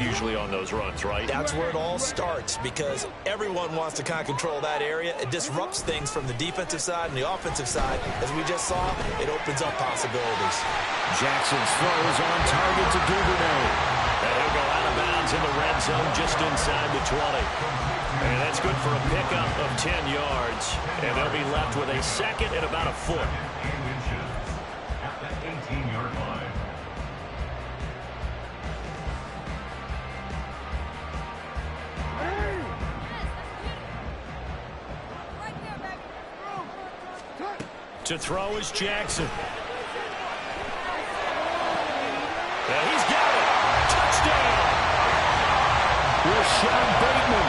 usually on those runs, right? That's where it all starts, because everyone wants to kind of control that area. It disrupts things from the defensive side and the offensive side. As we just saw, it opens up possibilities. Jackson's throw is on target to Duvernay. And he'll go out of bounds in the red zone just inside the 20. And that's good for a pickup of 10 yards. And they'll be left with a second and about a foot. To throw is Jackson. And he's got it. Touchdown. Rashawn Bateman.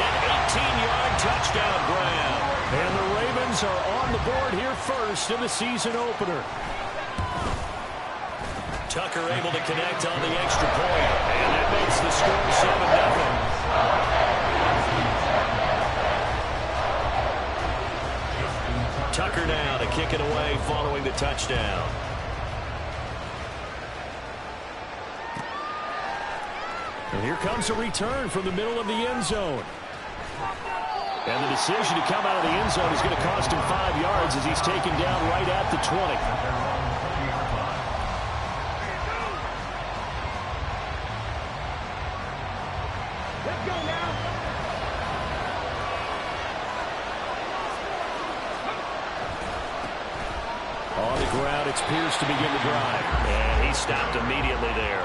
An 18-yard touchdown grab. And the Ravens are on the board here first in the season opener. Tucker able to connect on the extra point. And that makes the score 7-0. Tucker now to kick it away following the touchdown. And here comes a return from the middle of the end zone. And the decision to come out of the end zone is going to cost him 5 yards as he's taken down right at the 20. Let's go now. On the ground, it's Pierce to begin the drive. And he stopped immediately there.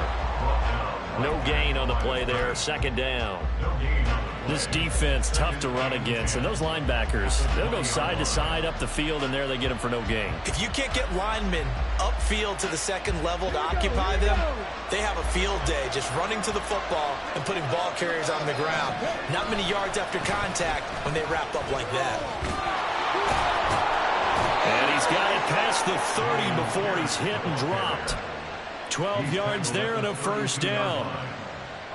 No gain on the play there. Second down. This defense, tough to run against. And those linebackers, they'll go side to side up the field, and there they get them for no gain. If you can't get linemen upfield to the second level to occupy them, they have a field day just running to the football and putting ball carriers on the ground. Not many yards after contact when they wrap up like that. And he's got it past the 30 before he's hit and dropped. 12 yards there and a first down.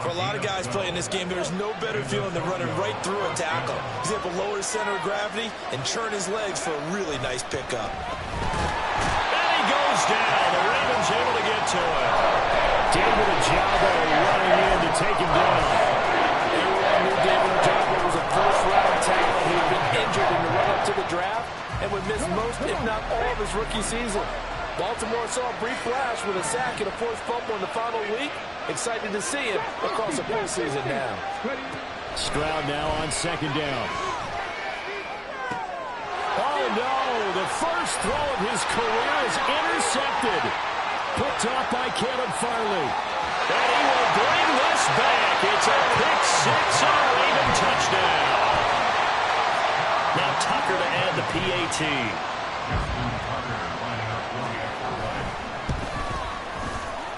For a lot of guys playing this game, there's no better feeling than running right through a tackle. He's able to lower his center of gravity and churn his legs for a really nice pickup. And he goes down. The Ravens able to get to it. David Ojabo running in to take him down. Everyone knew David Ojabo was a first-round talent. He had been injured in the run-up to the draft and would miss most, if not all, of his rookie season. Baltimore saw a brief flash with a sack and a forced fumble in the final week. Excited to see him across the full season now. Stroud now on second down. Oh, no. The first throw of his career is intercepted. Picked off by Caleb Farley. And he will bring this back. It's a pick six and a Raven touchdown. Now Tucker to add the PAT.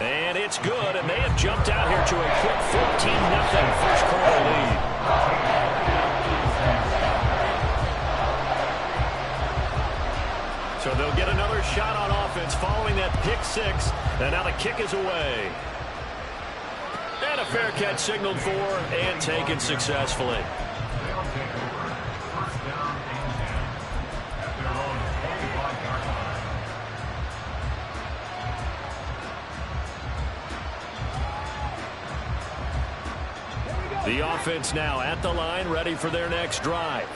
And it's good, and they have jumped out here to a quick 14-0 first quarter lead. So they'll get another shot on offense following that pick six, and now the kick is away. And a fair catch signaled for and taken successfully. The offense now at the line, ready for their next drive.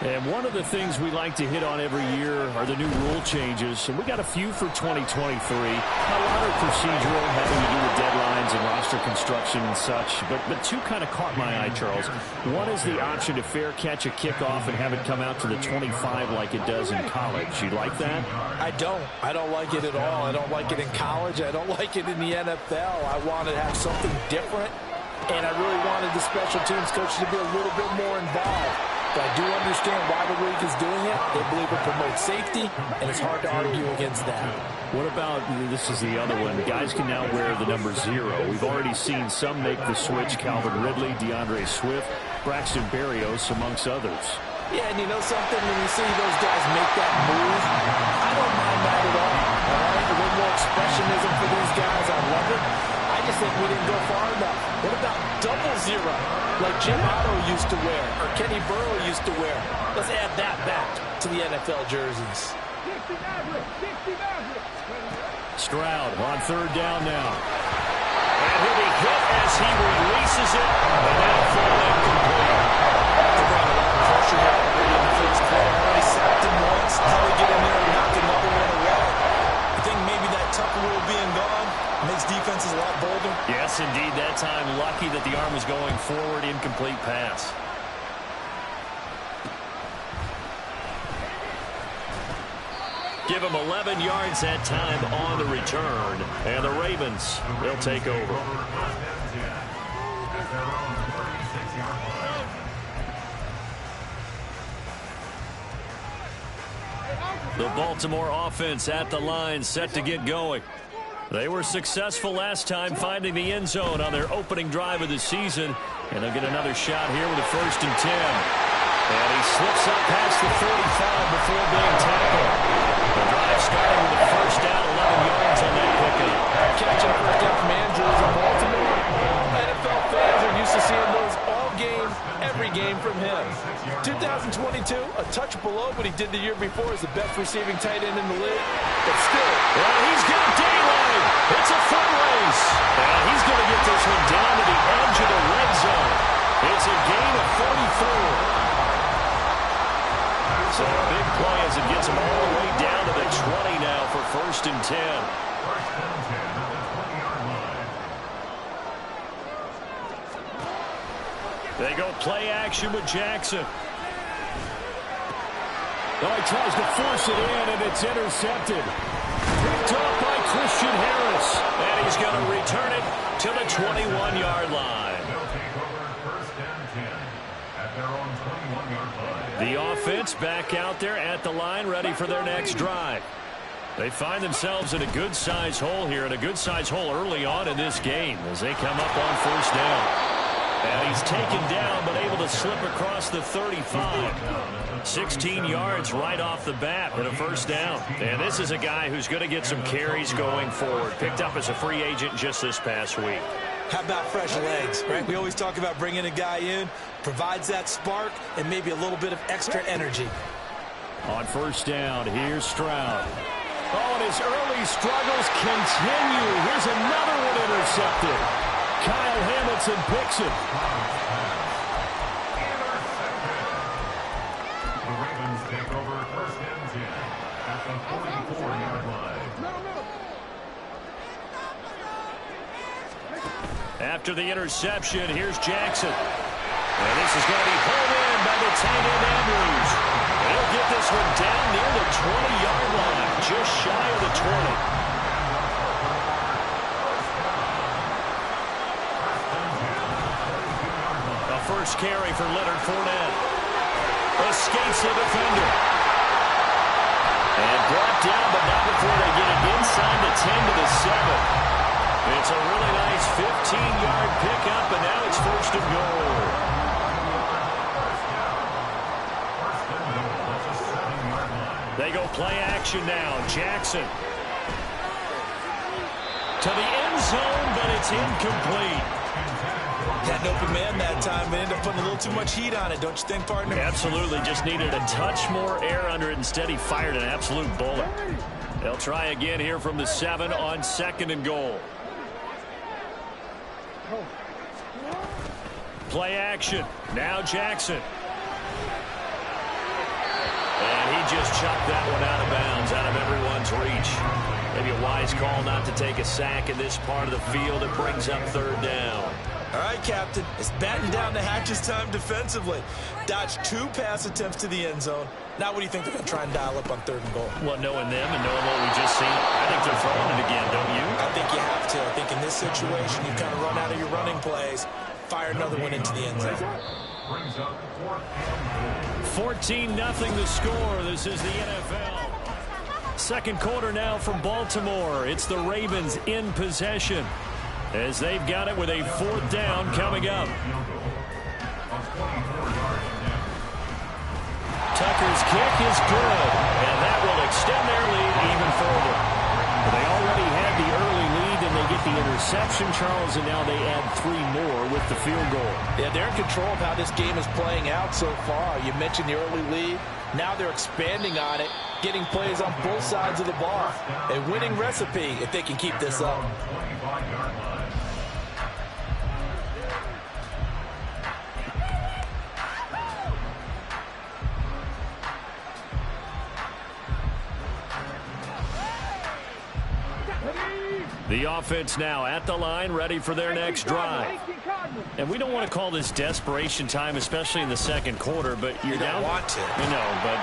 And one of the things we like to hit on every year are the new rule changes. And we got a few for 2023. A lot are procedural, having to do with deadlines and roster construction and such. But two kind of caught my eye, Charles. One is the option to fair catch a kickoff and have it come out to the 25 like it does in college. You like that? I don't. I don't like it at all. I don't like it in college. I don't like it in the NFL. I want to have something different. And I really wanted the special teams coach to be a little bit more involved. But I do understand why the league is doing it. They believe it promotes safety, and it's hard to argue against that. What about, this is the other one, guys can now wear the number 0. We've already seen some make the switch, Calvin Ridley, DeAndre Swift, Braxton Berrios, amongst others. Yeah, and you know something? When you see those guys make that move, I don't mind that at all. All right? A little more expressionism for these guys. I love it. I just think we didn't go far enough. What about double 0, like Jim Otto used to wear or Kenny Burrow used to wear? Let's add that back to the NFL jerseys. Stroud on third down now. And he'll be hit as he Yes, indeed. That time, lucky that the arm was going forward. Incomplete pass. Give him 11 yards that time on the return. And the Ravens will take over. The Baltimore offense at the line, set to get going. They were successful last time finding the end zone on their opening drive of the season. And they'll get another shot here with a 1st and 10. And he slips up past the 45 before being tackled. The drive starting with a 1st down, 11 yards on that pickup. Catching 1st down from Andrews in Baltimore. NFL fans are used to seeing those all game, every game from him. 2022, a touch below what he did the year before as the best receiving tight end in the league. But still. Well, he's got daylight. It's a foot race. And he's going to get this one down to the edge of the red zone. It's a gain of 44. So a big play as it gets him all the way down to the 20 now for 1st and 10. They go play action with Jackson. Oh, he tries to force it in, and it's intercepted. Picked off by Christian Harris. And he's going to return it to the 21-yard line. The offense back out there at the line, ready for their next drive. They find themselves in a good-sized hole here, and a good-sized hole early on in this game as they come up on 1st down. And he's taken down, but able to slip across the 35. 16 yards right off the bat and a 1st down. And this is a guy who's going to get some carries going forward. Picked up as a free agent just this past week. How about fresh legs, right? We always talk about bringing a guy in, provides that spark and maybe a little bit of extra energy. On 1st down, here's Stroud. Oh, and his early struggles continue. Here's another one intercepted. Kyle Hamilton picks it. The Ravens take over 1st and 10 at the 44-yard line. After the interception, here's Jackson. And this is going to be pulled in by the tight end Andrews. And he'll get this one down near the 20-yard line, just shy of the 20. First carry for Leonard Fournette. Escapes the defender. And brought down, but not before they get it inside the 10 to the 7. It's a really nice 15-yard pickup, and now it's 1st and goal. They go play action now. Jackson. To the end zone, but it's incomplete. Had an open man that time, but ended up putting a little too much heat on it, don't you think, partner? Absolutely. Just needed a touch more air under it. Instead, he fired an absolute bullet. They'll try again here from the 7 on 2nd and goal. Play action. Now Jackson. And he just chucked that one out of bounds, out of everyone's reach. Maybe a wise call not to take a sack in this part of the field. It brings up 3rd down. All right, Captain. It's batten down the hatches time defensively. Dodged 2 pass attempts to the end zone. Now what do you think they're going to try and dial up on 3rd and goal? Well, knowing them and knowing what we just seen, I think they're throwing it again, don't you? I think you have to. I think in this situation, you kind of run out of your running plays, fire another one into the end zone. 14-0 the score. This is the NFL. 2nd quarter now from Baltimore. It's the Ravens in possession, as they've got it with a 4th down coming up. Tucker's kick is good, and that will extend their lead even further. They already had the early lead, and they get the interception, Charles, and now they add 3 more with the field goal. Yeah, they're in control of how this game is playing out so far. You mentioned the early lead. Now they're expanding on it, getting plays on both sides of the ball. A winning recipe if they can keep this up. The offense now at the line, ready for their next drive. And we don't want to call this desperation time, especially in the second quarter, but you're down. You don't want to. No, but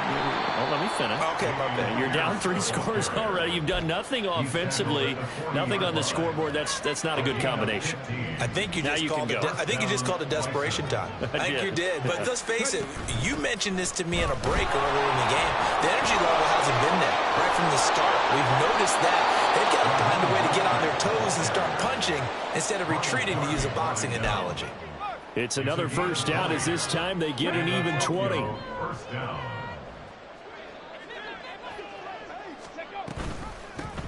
let me finish. Okay, my bad. You're down 3 scores already. You've done nothing offensively, nothing on the scoreboard. That's not a good combination. I think you just called it desperation time. I think you did. But let's face it, you mentioned this to me in a break earlier in the game. The energy level hasn't been there right from the start. We've noticed that. They've got to find a way to get on their toes and start punching instead of retreating, to use a boxing analogy. It's another first down as this time they get an even 20. First down.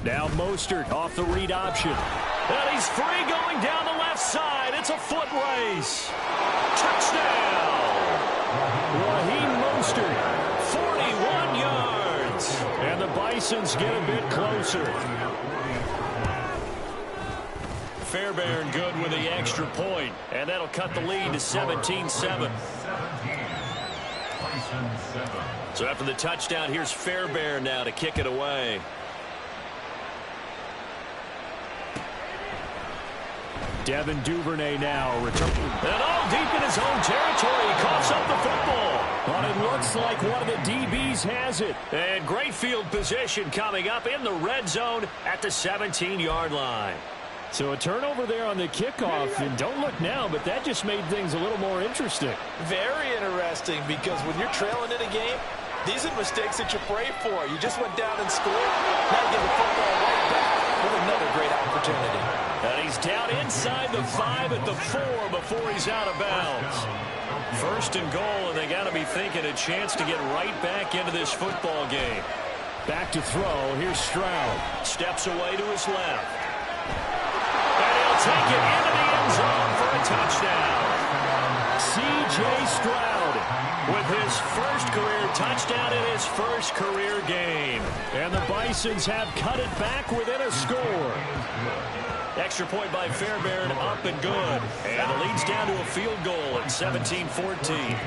Now Mostert off the read option. And he's free going down the left side. It's a foot race. Touchdown. Raheem Mostert. 41 yards. And the Bisons get a bit closer. Fairbairn good with the extra point. And that'll cut the lead to 17-7. So after the touchdown, here's Fairbairn now to kick it away. Devin Duvernay now returning. And all deep in his own territory. He coughs up the football. But it looks like one of the DBs has it. And great field position coming up in the red zone at the 17-yard line. So a turnover there on the kickoff. And don't look now, but that just made things a little more interesting. Very interesting, because when you're trailing in a game, these are mistakes that you pray for. You just went down and scored. Now you get the football right back with another great opportunity. And he's down inside the 5 at the 4 before he's out of bounds. First and goal, and they got to be thinking a chance to get right back into this football game. Back to throw. Here's Stroud. Steps away to his left. And he'll take it into the end zone for a touchdown. C.J. Stroud with his first career touchdown in his first career game. And the Bisons have cut it back within a score. Extra point by Fairbairn, up and good. And the lead's down to a field goal at 17-14.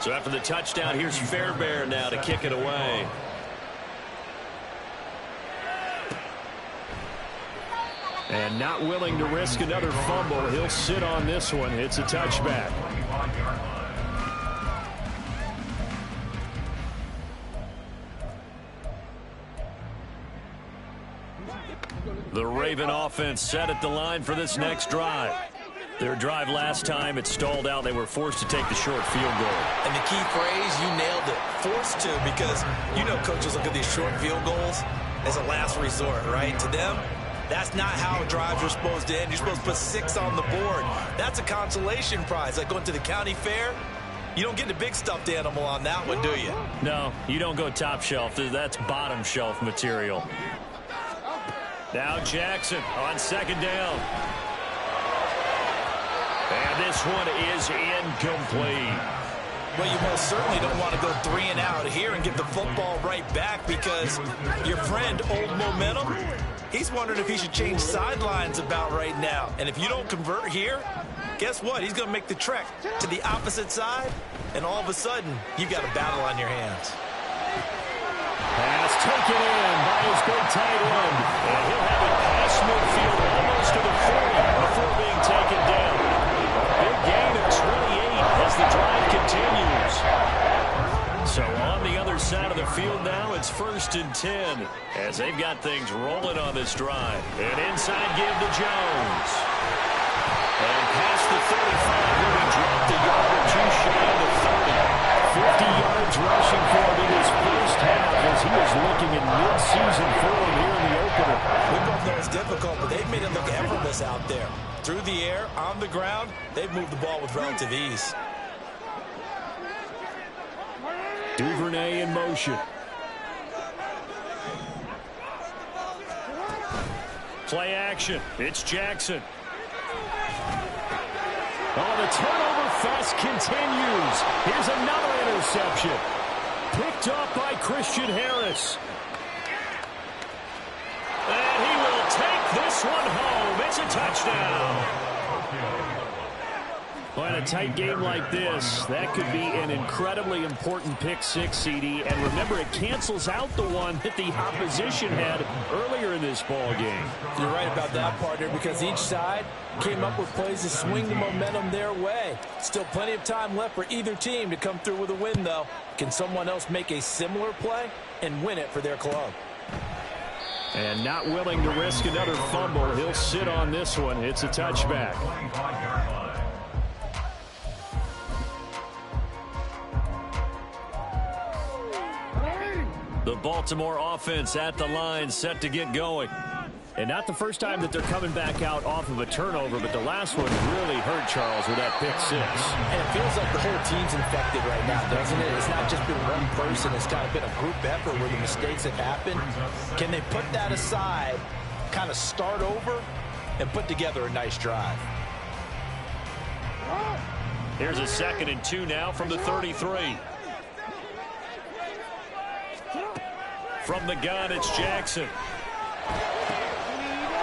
So after the touchdown, here's Fairbairn now to kick it away. And not willing to risk another fumble. He'll sit on this one. It's a touchback. The Raven offense set at the line for this next drive. Their drive last time, it stalled out. They were forced to take the short field goal. And the key phrase, you nailed it. Forced to, because you know coaches look at these short field goals as a last resort, right? To them, that's not how drives are supposed to end. You're supposed to put 6 on the board. That's a consolation prize, like going to the county fair. You don't get the big stuffed animal on that one, do you? No, you don't go top shelf. That's bottom shelf material. Now Jackson on second down. And this one is incomplete. Well, you most certainly don't want to go 3 and out here and get the football right back, because your friend, Old Momentum, he's wondering if he should change sidelines about right now. And if you don't convert here, guess what? He's going to make the trek to the opposite side, and all of a sudden, you got a battle on your hands. Pass taken in by his big tight end. And he'll have it past midfield almost to the 40 before being taken down. Big gain of 28 as the drive continues. So on the other side of the field now, it's 1st and 10 as they've got things rolling on this drive. An inside give to Jones. And past the 35, where he dropped a yard or two shy of the 30. 50 yards rushing for him in his first half as he is looking in mid-season form here in the opener. We both know it's difficult, but they've made it look effortless out there. Through the air, on the ground, they've moved the ball with relative ease. Duvernay in motion. Play action. It's Jackson. Oh, the turnover fest continues. Here's another interception. Picked up by Christian Harris. And he will take this one home. It's a touchdown. Well, in a tight game like this, that could be an incredibly important pick six, CD. And remember, it cancels out the one that the opposition had earlier in this ball game. You're right about that, partner, because each side came up with plays to swing the momentum their way. Still plenty of time left for either team to come through with a win, though. Can someone else make a similar play and win it for their club? And not willing to risk another fumble. He'll sit on this one. It's a touchback. The Baltimore offense at the line, set to get going. And not the first time that they're coming back out off of a turnover, but the last one really hurt Charles with that pick six. And it feels like the whole team's infected right now, doesn't it? It's not just been one person. It's kind of been a group effort where the mistakes have happened. Can they put that aside, kind of start over, and put together a nice drive? Here's a 2nd and 2 now from the 33. From the gun, it's Jackson.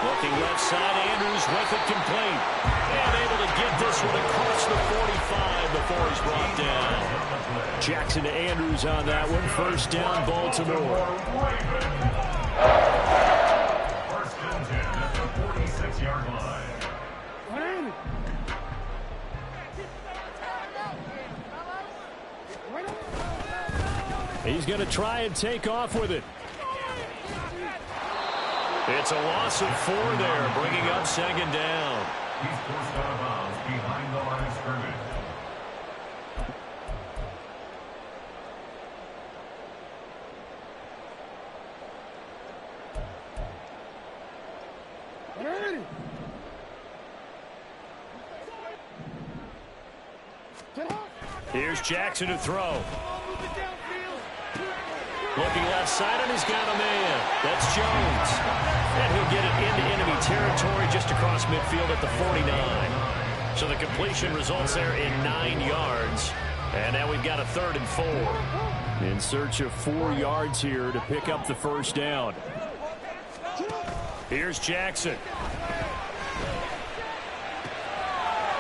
Looking left side, Andrews with it complete. And able to get this one across the 45 before he's brought down. Jackson to Andrews on that one. First down, Baltimore. First and 10 at the 46-yard line. He's going to try and take off with it. It's a loss of 4 there, bringing up 2nd down. He's forced out of bounds behind the line of scrimmage. Here's Jackson to throw. Looking left side, and he's got a man. That's Jones. And he'll get it into enemy territory just across midfield at the 49. So the completion results there in 9 yards. And now we've got a 3rd and 4. In search of 4 yards here to pick up the first down. Here's Jackson.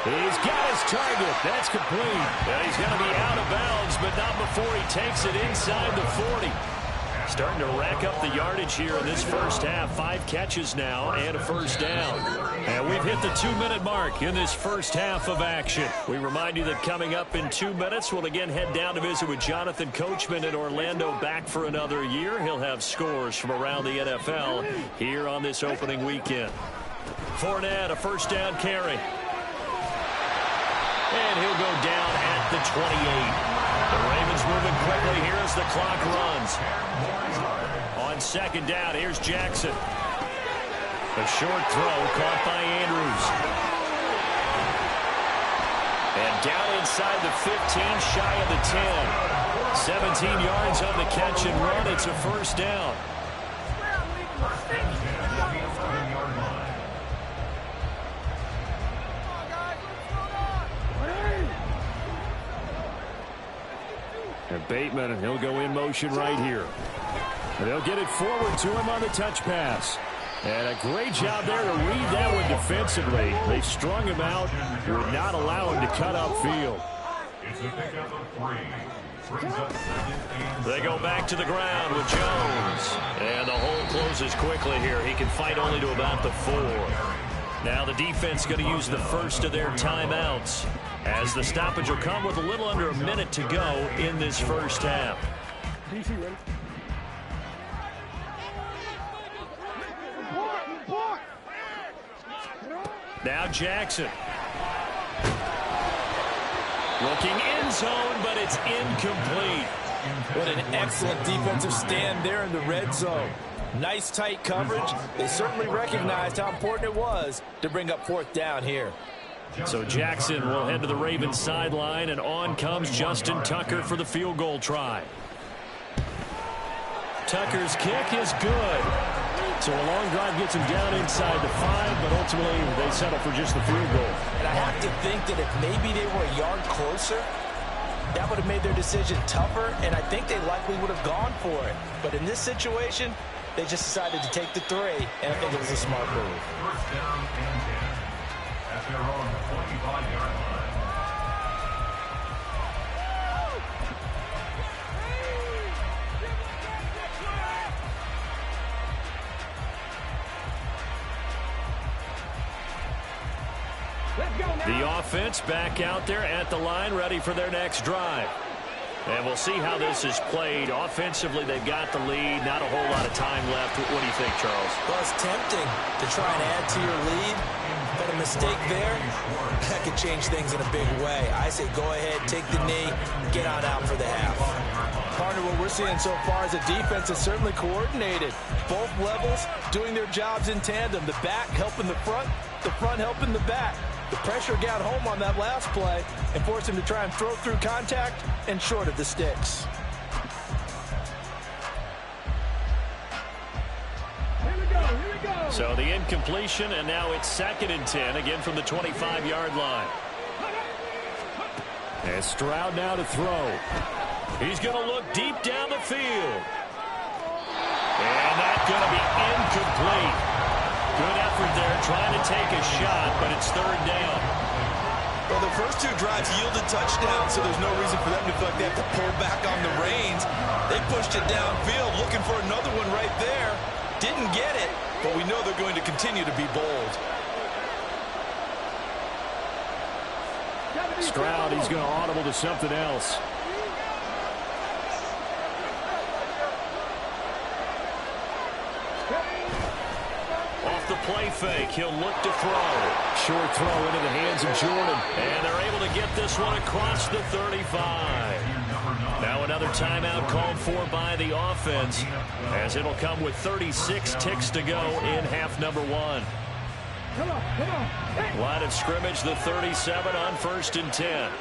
He's got his target. That's complete. And he's going to be out of bounds, but not before he takes it inside the 40. Starting to rack up the yardage here in this first half. 5 catches now and a first down. And we've hit the 2-minute mark in this first half of action. We remind you that coming up in 2 minutes, we'll again head down to visit with Jonathan Coachman in Orlando, back for another year. He'll have scores from around the NFL here on this opening weekend. Fournette, a first down carry. And he'll go down at the 28. The Ravens moving quickly here as the clock runs. On 2nd down, here's Jackson. A short throw caught by Andrews. And down inside the 15, shy of the 10. 17 yards on the catch and run. It's a first down. And Bateman, he'll go in motion right here. And they'll get it forward to him on the touch pass. And a great job there to read that one defensively. They strung him out, would not allow him to cut upfield. It's a pickup of 3. Brings up 2nd and 7. They go back to the ground with Jones. And the hole closes quickly here. He can fight only to about the 4. Now the defense going to use the first of their timeouts, as the stoppage will come with a little under a minute to go in this first half. Now Jackson. Looking end zone, but it's incomplete. What an excellent defensive stand there in the red zone. Nice tight coverage. They certainly recognized how important it was to bring up 4th down here. So Jackson will head to the Ravens sideline, and on comes Justin Tucker for the field goal try. Tucker's kick is good. So a long drive gets him down inside the 5, but ultimately they settle for just the field goal. And I have to think that if maybe they were a yard closer, that would have made their decision tougher, and I think they likely would have gone for it. But in this situation, they just decided to take the 3, and I think it was a smart move. First down and 10 at their own 25-yard line. Let's go now. The offense back out there at the line, ready for their next drive. And we'll see how this is played. Offensively, they've got the lead. Not a whole lot of time left. What do you think, Charles? Well, it's tempting to try and add to your lead, but a mistake there, that could change things in a big way. I say go ahead, take the knee, get on out for the half. Partner, what we're seeing so far is the defense is certainly coordinated. Both levels doing their jobs in tandem. The back helping the front helping the back. The pressure got home on that last play and forced him to try and throw through contact and short of the sticks. Here we go. Here we go. So the incompletion, and now it's 2nd and 10, again from the 25-yard line. And Stroud now to throw. He's going to look deep down the field. And that's going to be incomplete. Good effort there, trying to take a shot, but it's 3rd down. Well, the first 2 drives yielded touchdowns, so there's no reason for them to feel like they have to pull back on the reins. They pushed it downfield, looking for another one right there. Didn't get it, but we know they're going to continue to be bold. Stroud, he's going to audible to something else. Off the play fake, he'll look to throw. Short throw into the hands of Jordan. And they're able to get this one across the 35. Now another timeout called for by the offense, as it'll come with 36 ticks to go in half number 1. Come on, come on. Hey. Line of scrimmage, the 37 on 1st and 10.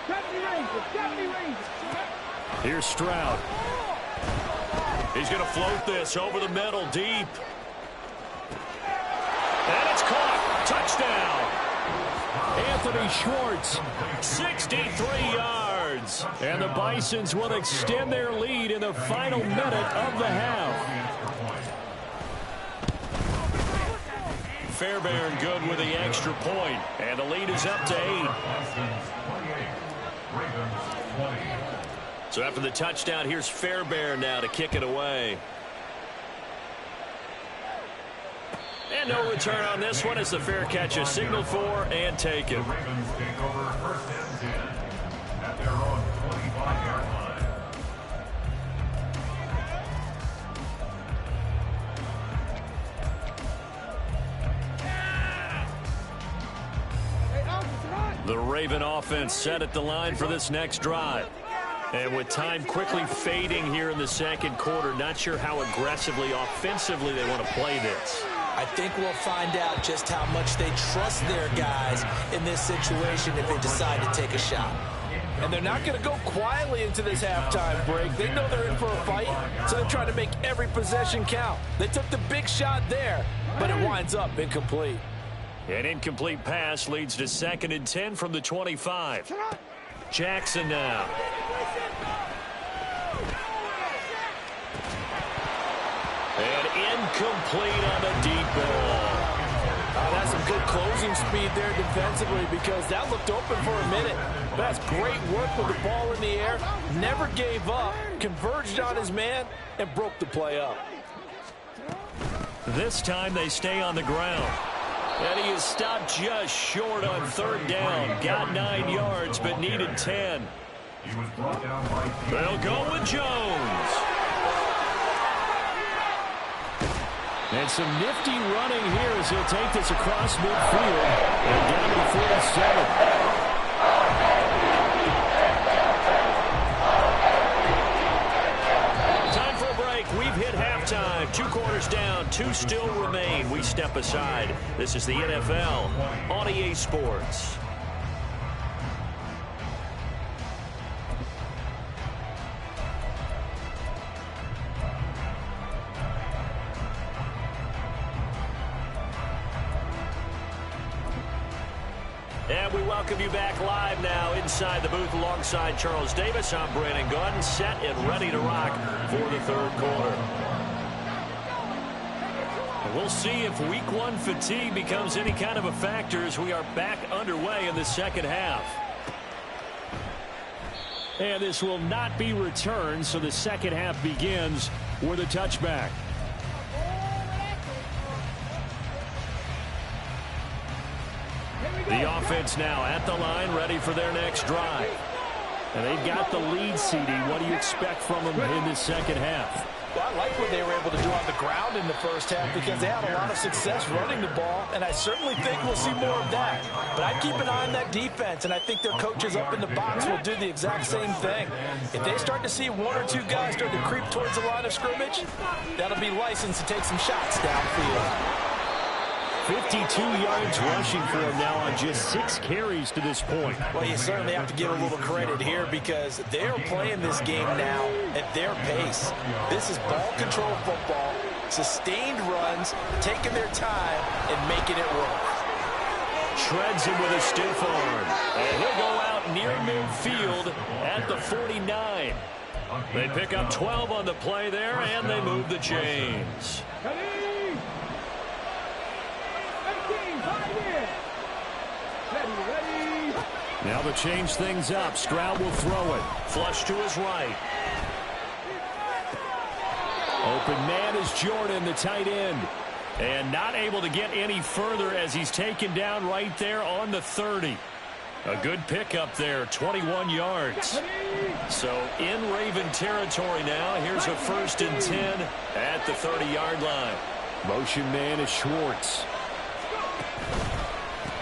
70 Rangers, 70 Rangers. Here's Stroud. He's going to float this over the middle, deep. And it's caught. Touchdown. Anthony Schwartz. 63 yards. And the Bisons will extend their lead in the final minute of the half. Fairbairn good with the extra point. And the lead is up to 8. So after the touchdown, here's Fairbairn now to kick it away. And no return on this one as the fair catch is signaled for and taken. The Ravens take over 1st and 10 at their own 25-yard line. The Raven offense set at the line for this next drive. And with time quickly fading here in the 2nd quarter, not sure how aggressively, offensively they want to play this. I think we'll find out just how much they trust their guys in this situation if they decide to take a shot. And they're not going to go quietly into this halftime break. They know they're in for a fight, so they're trying to make every possession count. They took the big shot there, but it winds up incomplete. An incomplete pass leads to 2nd and 10 from the 25. Jackson now. And incomplete on the deep ball. That's some good closing speed there defensively, because that looked open for a minute. But that's great work with the ball in the air. Never gave up, converged on his man, and broke the play up. This time they stay on the ground. And he is stopped just short on 3rd down. Got 9 yards, but needed 10. He was brought down by They'll go with Jones. And some nifty running here as he'll take this across midfield and down to the 47. Time for a break. We've hit halftime. 2 quarters down, 2 still remain. We step aside. This is the NFL on EA Sports. And we welcome you back live now inside the booth alongside Charles Davis. I'm Brandon Gordon, set and ready to rock for the 3rd quarter. And we'll see if week 1 fatigue becomes any kind of a factor as we are back underway in the 2nd half. And this will not be returned, so the 2nd half begins with a touchback. The offense now at the line, ready for their next drive. And they've got the lead, CD. What do you expect from them in this second half? Well, I like what they were able to do on the ground in the first half because they had a lot of success running the ball, and I certainly think we'll see more of that. But I'd keep an eye on that defense, and I think their coaches up in the box will do the exact same thing. If they start to see one or two guys start to creep towards the line of scrimmage, that'll be licensed to take some shots downfield. 52 yards rushing for him now on just 6 carries to this point. Well, you certainly have to give a little credit here because they're playing this game now at their pace. This is ball control football, sustained runs, taking their time and making it work. Shreds him with a stiff arm. And he'll go out near midfield at the 49. They pick up 12 on the play there, and they move the chains. Now to change things up. Stroud will throw it. Flush to his right. Open man is Jordan, the tight end. And not able to get any further as he's taken down right there on the 30. A good pickup there, 21 yards. So in Raven territory now. Here's a 1st and 10 at the 30-yard line. Motion man is Schwartz.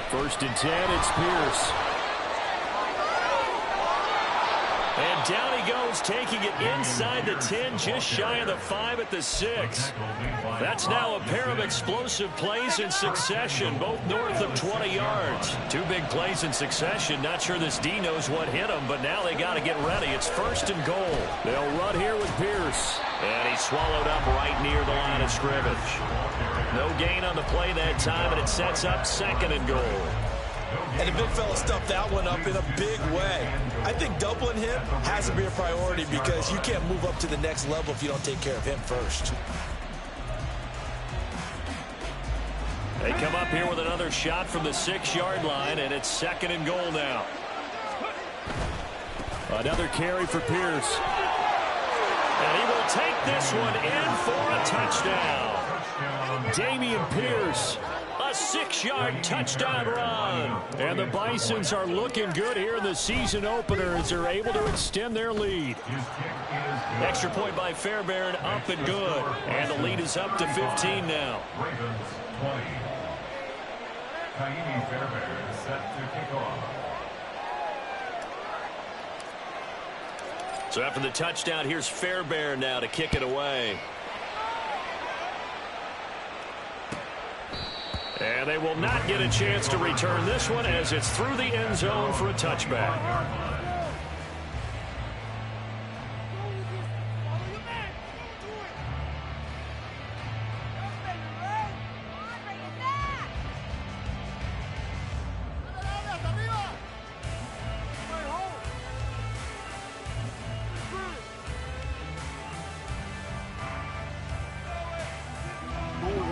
1st and 10, it's Pierce. And down he goes, taking it inside the 10, just shy of the 5 at the 6. That's now a pair of explosive plays in succession, both north of 20 yards. 2 big plays in succession. Not sure this D knows what hit him, but now they got to get ready. It's 1st and goal. They'll run here with Pierce. And he's swallowed up right near the line of scrimmage. No gain on the play that time, and it sets up 2nd and goal. And the big fella stuffed that one up in a big way. I think doubling him has to be a priority because you can't move up to the next level if you don't take care of him first. They come up here with another shot from the 6-yard line, and it's 2nd and goal now. Another carry for Pierce. And he will take this one in for a touchdown. Dameon Pierce. A 6-yard touchdown run. And the Bisons are looking good here in the season opener as they're able to extend their lead. Extra point by Fairbairn, up and good. And the lead is up to 15 now. Ravens 20. Kaimi Fairbairn set to kick off. So after the touchdown, here's Fairbairn now to kick it away. And they will not get a chance to return this one as it's through the end zone for a touchback.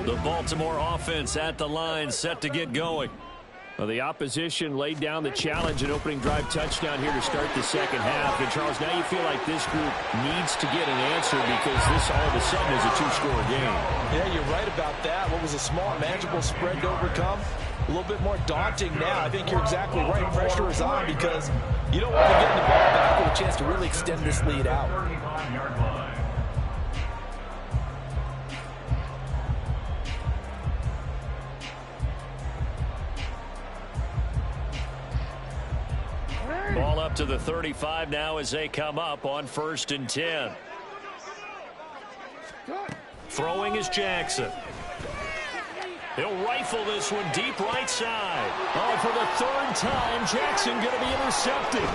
The Baltimore offense at the line, set to get going. Well, the opposition laid down the challenge, an opening drive touchdown here to start the second half. And, Charles, now you feel like this group needs to get an answer because this all of a sudden is a 2-score game. Yeah, you're right about that. What was a small, manageable spread to overcome? A little bit more daunting now. I think you're exactly right. Pressure is on because you don't want to get the ball back with a chance to really extend this lead out. 35-yard line. Ball up to the 35 now as they come up on 1st and 10. Throwing is Jackson. He'll rifle this one deep right side. Oh, for the 3rd time, Jackson going to be intercepted.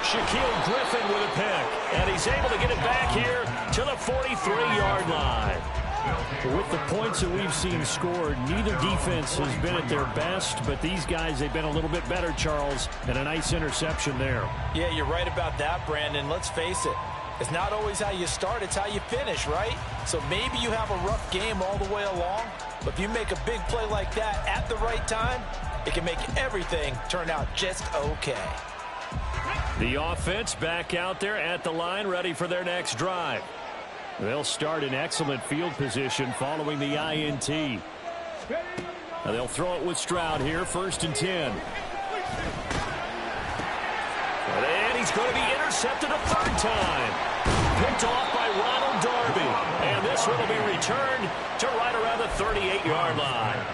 Shaquille Griffin with a pick. And he's able to get it back here to the 43-yard line. With the points that we've seen scored, neither defense has been at their best, but these guys, they've been a little bit better, Charles, and a nice interception there. Yeah, you're right about that, Brandon. Let's face it. It's not always how you start, it's how you finish, right? So maybe you have a rough game all the way along, but if you make a big play like that at the right time, it can make everything turn out just okay. The offense back out there at the line, ready for their next drive. They'll start in excellent field position following the INT. Now they'll throw it with Stroud here, 1st and 10. And he's going to be intercepted a 3rd time. Picked off by Ronald Darby. And this one will be returned to right around the 38-yard line.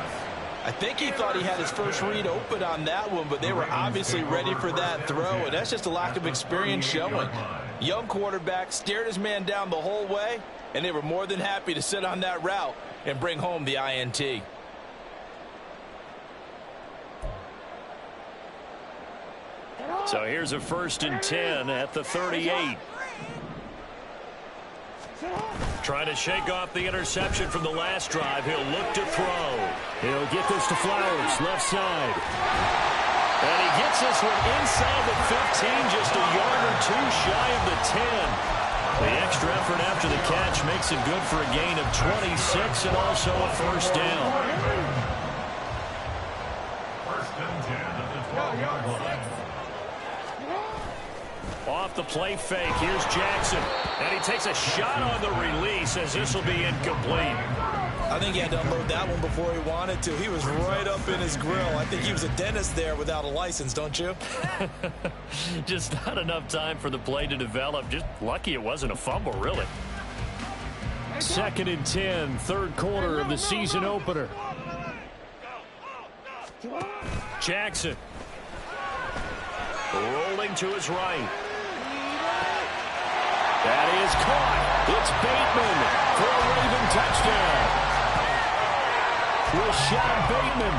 I think he thought he had his first read open on that one, but they were obviously ready for that throw, and that's just a lack of experience showing. Young quarterback stared his man down the whole way, and they were more than happy to sit on that route and bring home the INT. So here's a 1st and 10 at the 38. Trying to shake off the interception from the last drive. He'll look to throw. He'll get this to Flowers, left side. And he gets this one inside the 15, just a yard or 2 shy of the 10. The extra effort after the catch makes it good for a gain of 26 and also a 1st down. 1st and 10 at the 12-yard line. Off the play fake, here's Jackson. And he takes a shot on the release as this will be incomplete. I think he had to unload that one before he wanted to. He was right up in his grill. I think he was a dentist there without a license, don't you? Just not enough time for the play to develop. Just lucky it wasn't a fumble, really. 2nd and 10, 3rd quarter of the season opener. Jackson. Rolling to his right. That is caught. It's Bateman for a Raven touchdown. Rashad Bateman.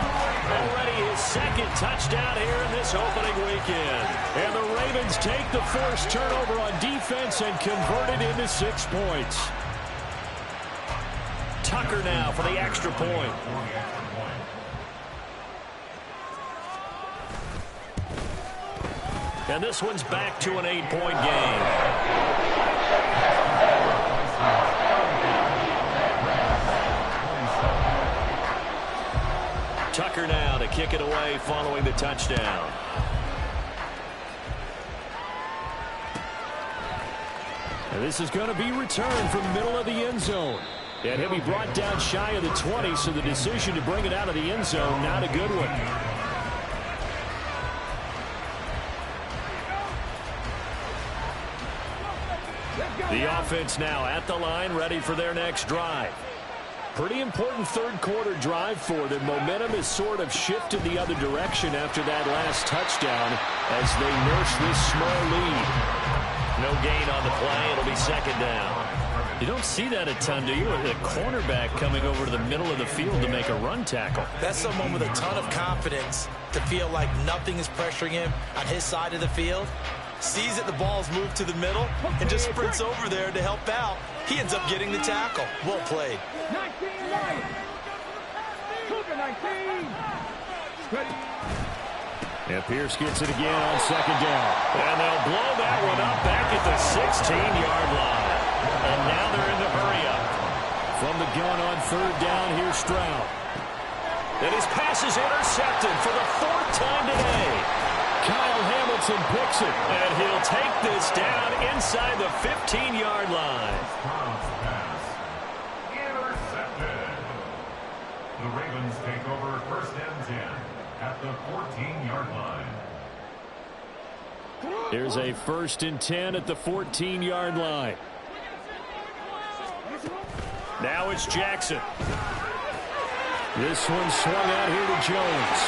Already his 2nd touchdown here in this opening weekend. And the Ravens take the forced turnover on defense and convert it into 6 points. Tucker now for the extra point. And this one's back to an 8-point game. Tucker now to kick it away following the touchdown. And this is going to be returned from the middle of the end zone. And he'll be brought down shy of the 20, so the decision to bring it out of the end zone, not a good one. The offense now at the line, ready for their next drive. Pretty important 3rd quarter drive for them. Momentum has sort of shifted the other direction after that last touchdown as they nurse this small lead. No gain on the play. It'll be 2nd down. You don't see that a ton, do you? The cornerback coming over to the middle of the field to make a run tackle. That's someone with a ton of confidence to feel like nothing is pressuring him on his side of the field. Sees that the ball's moved to the middle and just sprints over there to help out. He ends up getting the tackle. Well played. 19 right. Cougar 19. Ready. And Pierce gets it again on 2nd down. And they'll blow that one up back at the 16-yard line. And now they're in the hurry up. From the gun on 3rd down, here's Stroud. And his pass is intercepted for the 4th time today. Kyle Hamilton picks it. And he'll take this down inside the 15-yard line. Stroud's pass intercepted. The Ravens take over 1st and 10 at the 14-yard line. Here's a 1st and 10 at the 14-yard line. Now it's Jackson. This one swung out here to Jones.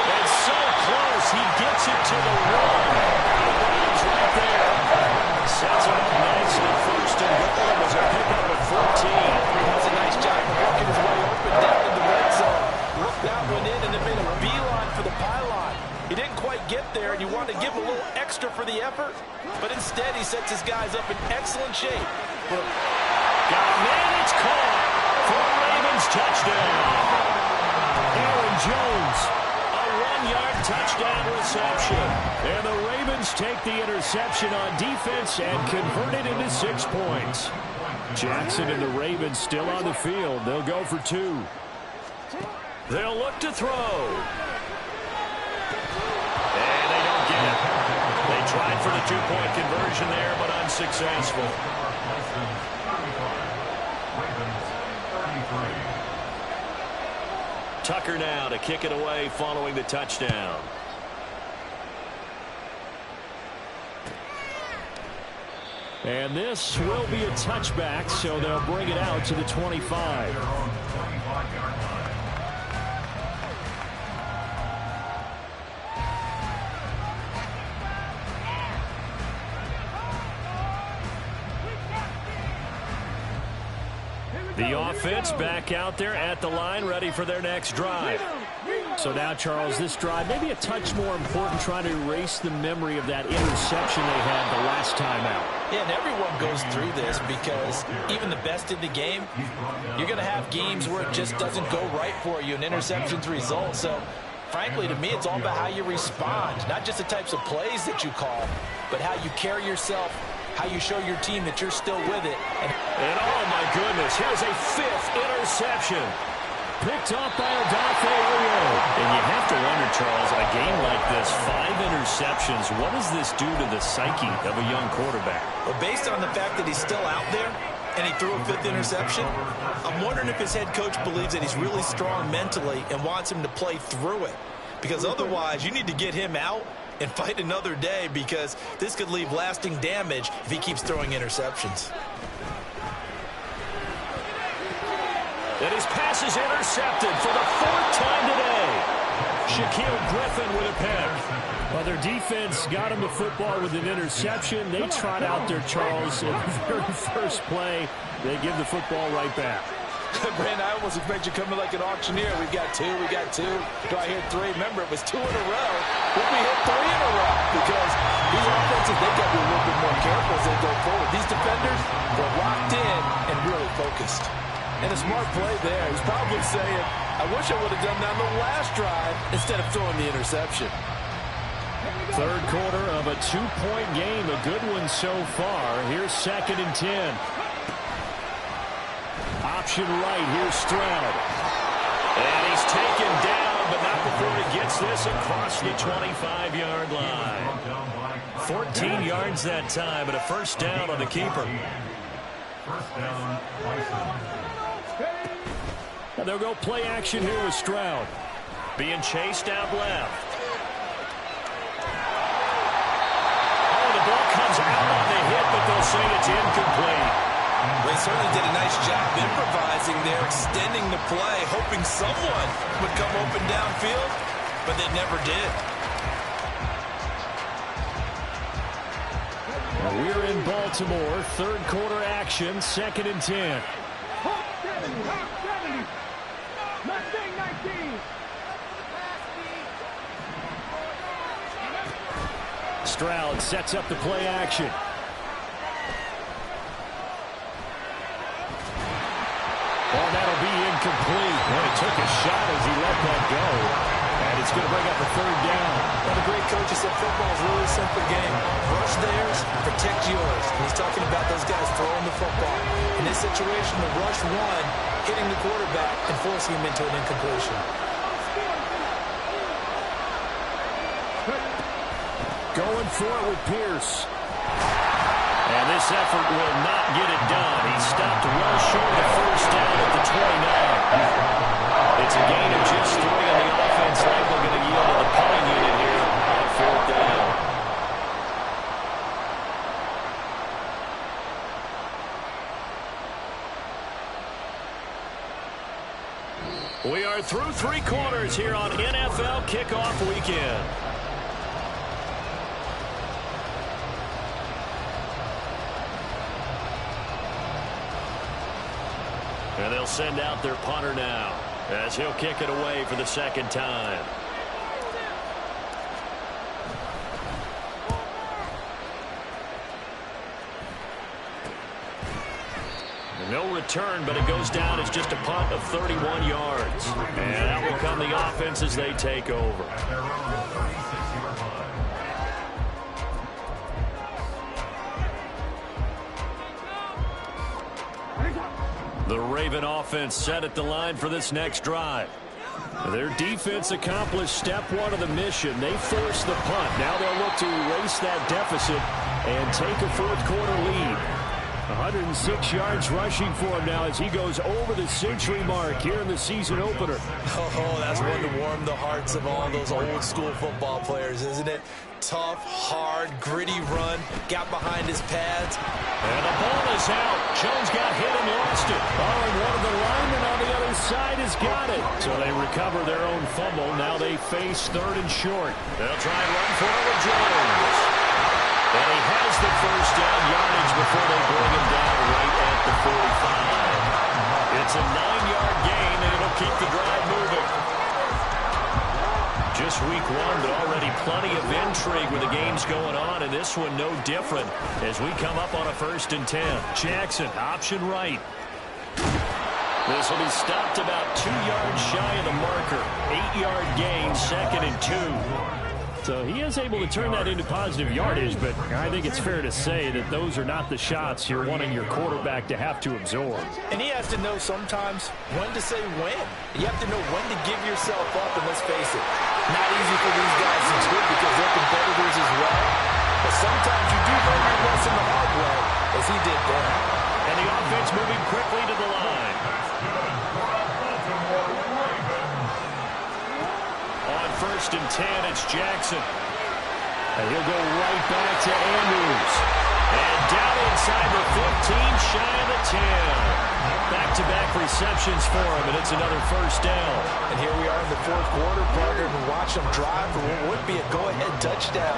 And so close, he gets it to the one. He's right there. Sets it up nicely. 1st and goal. It was a pickup of 14. Does a nice job of working his way open down in the red zone. Looked that one in and then made a beeline for the pylon. He didn't quite get there, and you wanted to give him a little extra for the effort, but instead he sets his guys up in excellent shape. Got a man, it's caught for a Ravens touchdown. Aaron Jones. A 1-yard touchdown reception. And the Ravens take the interception on defense and convert it into 6 points. Jackson and the Ravens still on the field. They'll go for 2. They'll look to throw. And they don't get it. They tried for the 2-point conversion there, but unsuccessful. Tucker now to kick it away following the touchdown. And this will be a touchback, so they'll bring it out to the 25. The offense back out there at the line, ready for their next drive. So now, Charles, this drive maybe a touch more important, trying to erase the memory of that interception they had the last time out. Yeah, and everyone goes through this because even the best in the game, you're going to have games where it just doesn't go right for you, and interceptions result. So, frankly, to me, it's all about how you respond, not just the types of plays that you call, but how you carry yourself, how you show your team that you're still with it. And oh, my goodness, here's a 5th interception. Picked up by Odafe Oyo. And you have to wonder, Charles, a game like this, 5 interceptions, what does this do to the psyche of a young quarterback? Well, based on the fact that he's still out there and he threw a 5th interception, I'm wondering if his head coach believes that he's really strong mentally and wants him to play through it. Because otherwise, you need to get him out and fight another day, because this could leave lasting damage if he keeps throwing interceptions. And his pass is intercepted for the 4th time today. Shaquille Griffin with a pick. Well, their defense got him the football with an interception. They trot out there, Charles, in the very first play. They give the football right back. Brandon, I almost expect you coming like an auctioneer. We've got 2, we got 2. Do I hear 3? Remember, it was 2 in a row. Will we hit 3 in a row? Because these offenses, they got to be a little bit more careful as they go forward. These defenders, they're locked in and really focused. And a smart play there. He's probably saying, I wish I would have done that on the last drive instead of throwing the interception. Third quarter of a 2-point game. A good one so far. Here's 2nd and 10. Option right. Here's Stroud. And he's taken down, but not before he gets this across the 25-yard line. 14 yards that time, but a first down on the keeper. First down, Bison. And they'll go play action here with Stroud. Being chased out left. Oh, the ball comes out on the hit, but they'll say it's incomplete. They certainly did a nice job improvising there, extending the play, hoping someone would come open downfield, but they never did. Well, we're in Baltimore. Third quarter action, 2nd and 10. Hawk 70, Hawk 70. Mustang 19. Stroud sets up the play action. Oh, that'll be incomplete. Well, he took a shot as he let that go. And it's going to bring up a 3rd down. One of the great coaches said football is really a simple game. Rush theirs, protect yours. And he's talking about those guys throwing the football. In this situation, the rush one, hitting the quarterback and forcing him into an incompletion. Going for it with Pierce. And this effort will not get it done. He stopped well short of first down at the 29. It's a gain of just 3 on the offense. Likely going to yield to the punting unit here on 4th down. We are through 3 quarters here on NFL Kickoff Weekend. And they'll send out their punter now as he'll kick it away for the 2nd time. No return, but it goes down as just a punt of 31 yards. And out will come the offense as they take over. The Raven offense set at the line for this next drive. Their defense accomplished step 1 of the mission. They forced the punt. Now they'll look to erase that deficit and take a 4th quarter lead. 106 yards rushing for him now as he goes over the century mark here in the season opener. Oh, that's one to warm the hearts of all those old school football players, isn't it? Tough, hard, gritty run, got behind his pads. And the ball is out. Jones got hit and lost it. Oh, and one of the linemen on the other side has got it. So they recover their own fumble. Now they face 3rd and short. They'll try and run for it with Jones. And he has the first down yardage before they bring him down right at the 45. It's a 9-yard gain, and it'll keep the drive moving. Just week 1, but already plenty of intrigue with the games going on, and this one no different as we come up on a 1st and 10. Jackson, option right. This will be stopped about 2 yards shy of the marker. 8-yard gain, 2nd and 2. So he is able to turn that into positive yardage, but I think it's fair to say that those are not the shots you're wanting your quarterback to have to absorb. And he has to know sometimes when to say when. You have to know when to give yourself up, and let's face it, not easy for these guys to do because they're competitors as well. But sometimes you do learn your lesson the hard way, as he did there. And the offense moving quickly to the line. On 1st and 10, it's Jackson. And he'll go right back to Andrews. And down inside the 15, shy of the 10. Back-to-back receptions for him, and it's another 1st down. And here we are in the 4th quarter, partner, and watch him drive for what would be a go-ahead touchdown.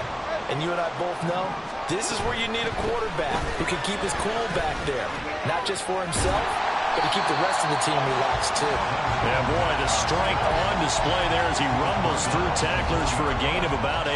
And you and I both know this is where you need a quarterback who can keep his cool back there. Not just for himself, but to keep the rest of the team relaxed, too. Yeah, boy, the strength on display there as he rumbles through tacklers for a gain of about 8.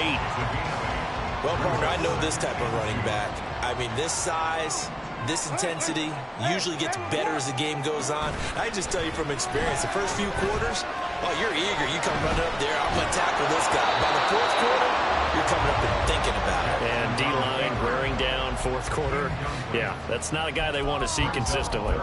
Well, partner, I know this type of running back. I mean, this size, this intensity usually gets better as the game goes on. I just tell you from experience, the first few quarters, oh, you're eager. You come running up there, I'm going to tackle this guy. By the 4th quarter, you're coming up and thinking about it. And D-line wearing down 4th quarter. Yeah, that's not a guy they want to see consistently.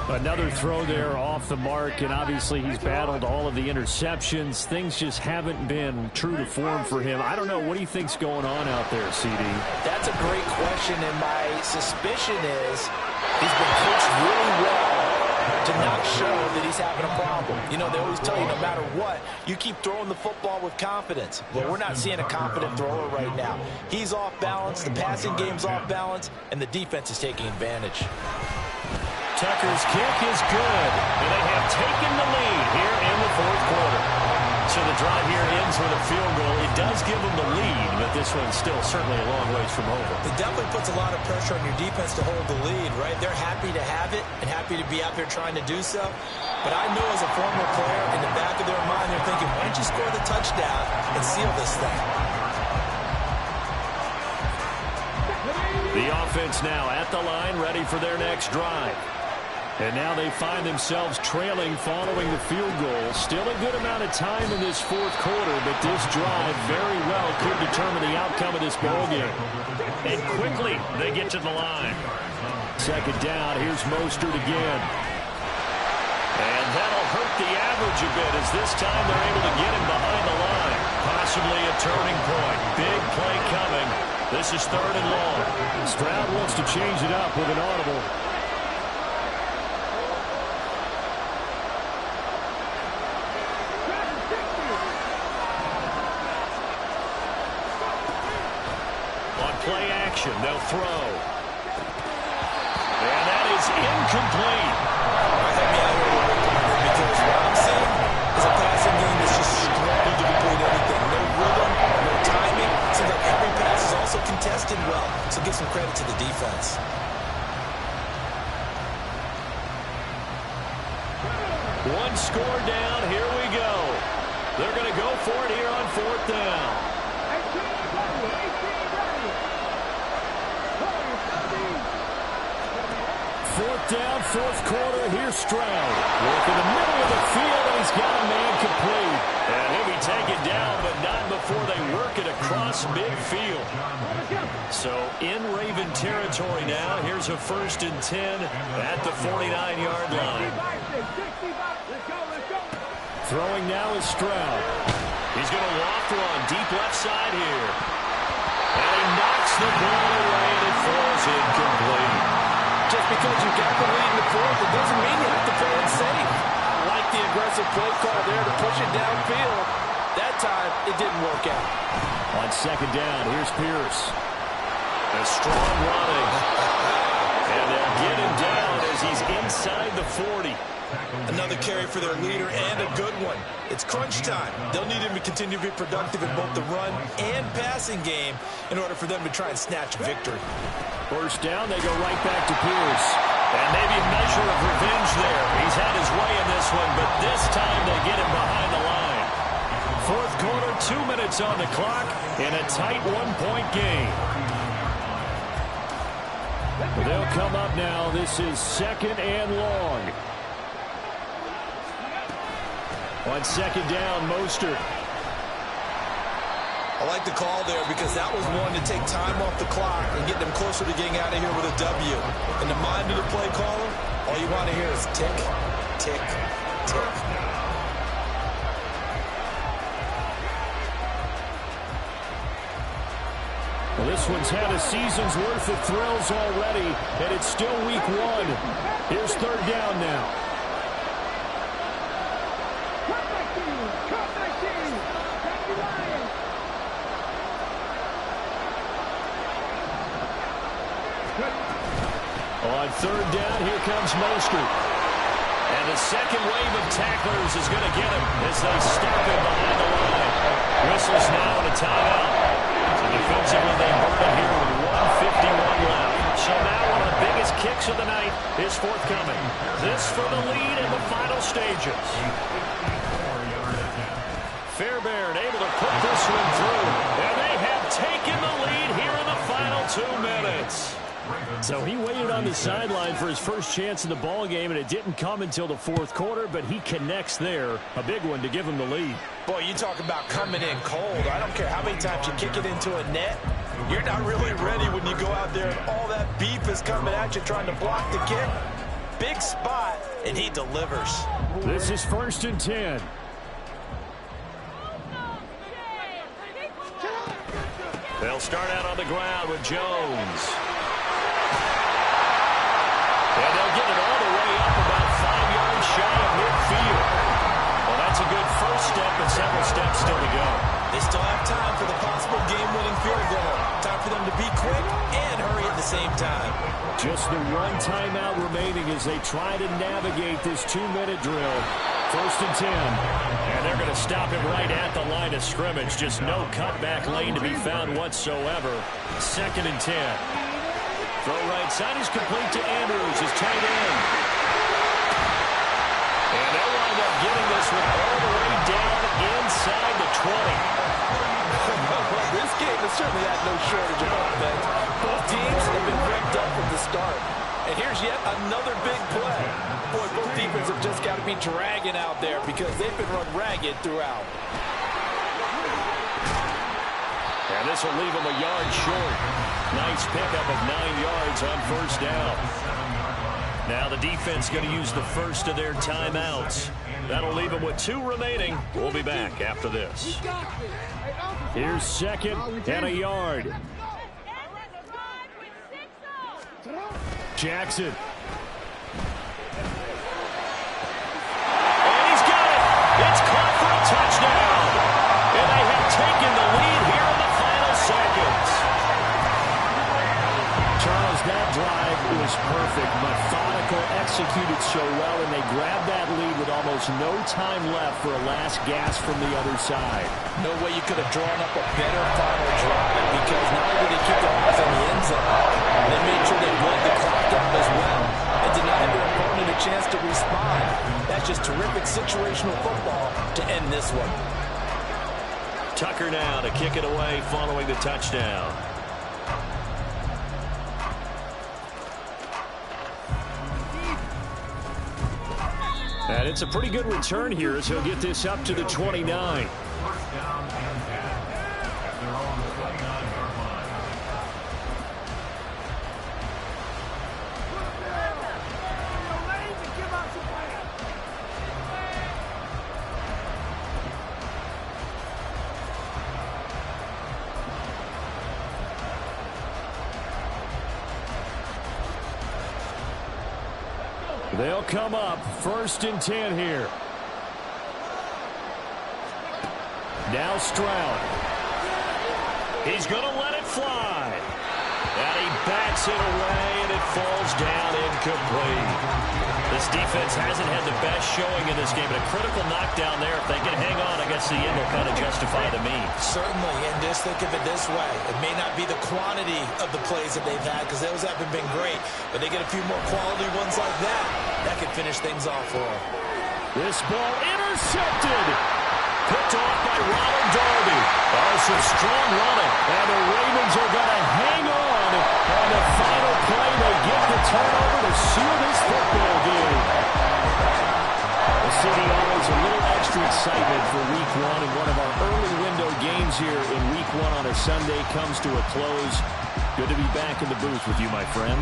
Another throw there off the mark, and obviously he's battled all of the interceptions. Things just haven't been true to form for him. I don't know. What do you think's going on out there, CD? That's a great question, and my suspicion is he's been coached really well to not show that he's having a problem. You know, they always tell you no matter what, you keep throwing the football with confidence. Well, we're not seeing a confident thrower right now. He's off balance, the passing game's off balance, and the defense is taking advantage. Tucker's kick is good, and they have taken the lead here in the 4th quarter. So the drive here ends with a field goal. It does give them the lead, but this one's still certainly a long ways from over. It definitely puts a lot of pressure on your defense to hold the lead, right? They're happy to have it and happy to be out there trying to do so. But I know as a former player, in the back of their mind, they're thinking, why don't you score the touchdown and seal this thing? The offense now at the line, ready for their next drive. And now they find themselves trailing following the field goal. Still a good amount of time in this 4th quarter, but this drive very well could determine the outcome of this ballgame. And quickly they get to the line. 2nd down, here's Mostert again. And that'll hurt the average a bit as this time they're able to get him behind the line. Possibly a turning point. Big play coming. This is 3rd and long. Stroud wants to change it up with an audible. Play action, they'll throw. And that is incomplete. Help me out here because what I'm seeing is a passing game that's just struggling to complete anything. No rhythm, no timing. Seems like every pass is also contested well. So give some credit to the defense. One score down, here we go. They're going to go for it here on 4th down. 4th down, 4th quarter. Here's Stroud. Work in the middle of the field, and he's got a man complete. And he'll be taken down, but not before they work it across midfield. So in Raven territory now. Here's a 1st and 10 at the 49-yard line. Throwing now is Stroud. He's going to walk one deep left side here. And he knocks the ball away, and it falls incomplete. just because you got the lead in the fourth, it doesn't mean you have to play it safe. I like the aggressive play call there to push it downfield. That time, it didn't work out. On second down, here's Pierce. A strong running. And they'll get him down as he's inside the 40. Another carry for their leader and a good one. It's crunch time. They'll need him to continue to be productive in both the run and passing game in order for them to try and snatch a victory. First down, they go right back to Pierce. And maybe a measure of revenge there. He's had his way in this one, but this time they get him behind the line. Fourth quarter, 2 minutes on the clock in a tight one-point game. They'll come up now. This is second and long. On second down, Mostert. I like the call there because that was one to take time off the clock and get them closer to getting out of here with a W. In the mind of the play caller, all you want to hear is tick, tick, tick. Well, this one's had a season's worth of thrills already, and it's still week one. Here's third down now. On third down, here comes Mostert. And the second wave of tacklers is going to get him as they stop him behind the line. Whistles now and a timeout. So defensively, they burn it here with 1:51 left. So now one of the biggest kicks of the night is forthcoming. This for the lead in the final stages. Fairbairn able to put this one through. And they have taken the lead here in the final 2 minutes. So he waited on the sideline for his first chance in the ball game, and it didn't come until the fourth quarter, but he connects there. A big one to give him the lead. Boy, you talk about coming in cold. I don't care how many times you kick it into a net. You're not really ready when you go out there and all that beef is coming at you trying to block the kick. Big spot, and he delivers. This is 1st and 10. They'll start out on the ground with Jones. And they'll get it all the way up about 5 yards shy of midfield. Well, that's a good first step, but several steps still to go. They still have time for the possible game-winning field goal. Time for them to be quick and hurry at the same time. Just the one timeout remaining as they try to navigate this 2-minute drill. 1st and 10. And they're going to stop him right at the line of scrimmage. Just no cutback lane to be found whatsoever. 2nd and 10. Throw right side is complete to Andrews, his tight end. And they'll wind up getting this one all the way down inside the 20. This game has certainly had no shortage of offense. Both teams have been revved up from the start. And here's yet another big play. Boy, both defenses have just got to be dragging out there because they've been run ragged throughout. And this will leave them a yard short. Nice pickup of 9 yards on first down. Now the defense going to use the first of their timeouts. That'll leave them with 2 remaining. We'll be back after this. Here's 2nd and a yard. Jackson. And he's got it. It's caught for a touchdown. And they have taken the lead here in the final seconds. Charles, that drive was perfect. Methodical, executed so well, and they grabbed that lead with almost no time left for a last gasp from the other side. No way you could have drawn up a better final drive because not only did they keep their eyes on the end zone, they made sure they bled the clock out as well and denied their opponent a chance to respond. That's just terrific situational football to end this one. Tucker now to kick it away following the touchdown. And it's a pretty good return here as he'll get this up to the 29. They'll come up 1st and 10 here. Now Stroud. He's going to let it fly. And he bats it away, and it falls down incomplete. This defense hasn't had the best showing in this game, but a critical knockdown there. If they can hang on, I guess the end will kind of justify the means. Certainly, and just think of it this way. It may not be the quantity of the plays that they've had, because those haven't been great, but they get a few more quality ones like that. That could finish things off for them. This ball intercepted. Picked off by Ronald Darby. Oh, some strong running. And the Ravens are going to hang on. On the final play, they get the turnover to seal this football game. The city always a little extra excitement for Week 1. And one of our early window games here in Week 1 on a Sunday comes to a close. Good to be back in the booth with you, my friend.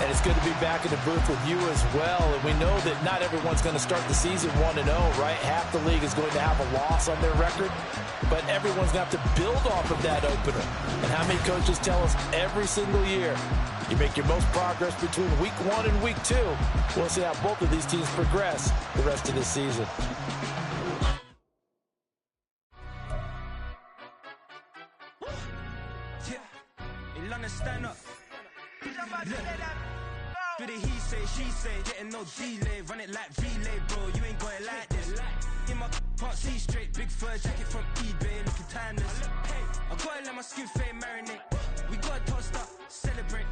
And it's good to be back in the booth with you as well. And we know that not everyone's going to start the season 1-0, right? Half the league is going to have a loss on their record. But everyone's going to have to build off of that opener. And how many coaches tell us every single year, you make your most progress between Week 1 and Week 2. We'll see how both of these teams progress the rest of this season. Stand up. Do the he say, she say, getting no delay, run it like relay, bro. You ain't got it like this. In my can't see straight, big fur jacket from eBay, looking timeless. I gotta let my skin fade marinate. We gotta toast up, celebrate.